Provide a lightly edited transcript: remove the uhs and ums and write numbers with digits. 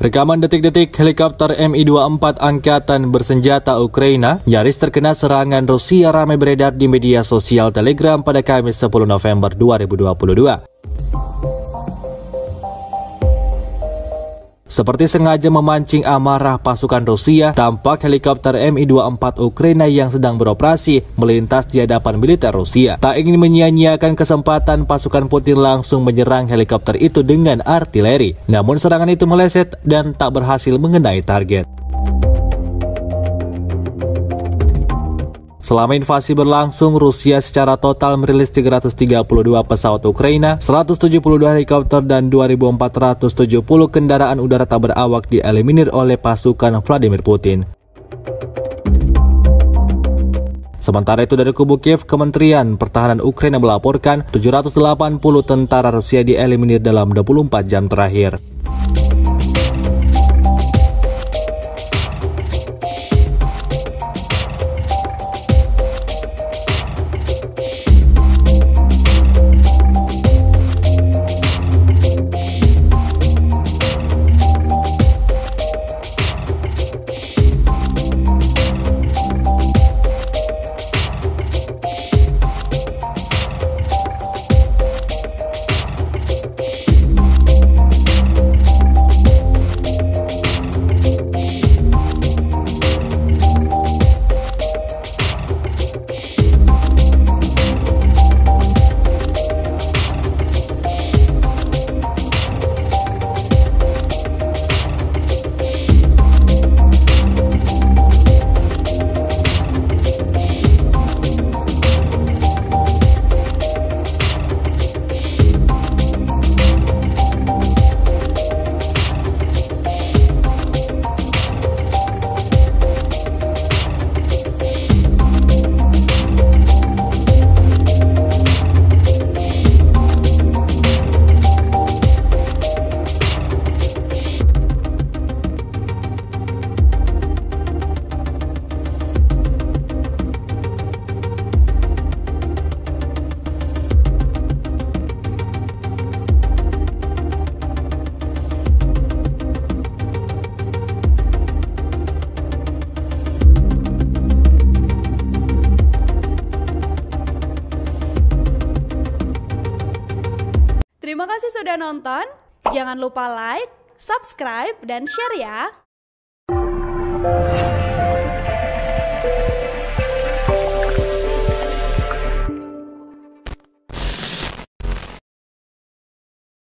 Rekaman detik-detik helikopter Mi-24 Angkatan Bersenjata Ukraina nyaris terkena serangan Rusia ramai beredar di media sosial Telegram pada Kamis 10 November 2022. Seperti sengaja memancing amarah pasukan Rusia, tampak helikopter Mi-24 Ukraina yang sedang beroperasi melintas di hadapan militer Rusia. Tak ingin menyia-nyiakan kesempatan, pasukan Putin langsung menyerang helikopter itu dengan artileri. Namun serangan itu meleset dan tak berhasil mengenai target. Selama invasi berlangsung, Rusia secara total merilis 332 pesawat Ukraina, 172 helikopter, dan 2.470 kendaraan udara tak berawak dieliminir oleh pasukan Vladimir Putin. Sementara itu dari kubu Kiev, Kementerian Pertahanan Ukraina melaporkan 780 tentara Rusia dieliminir dalam 24 jam terakhir. Terima kasih sudah nonton, jangan lupa like, subscribe, dan share ya!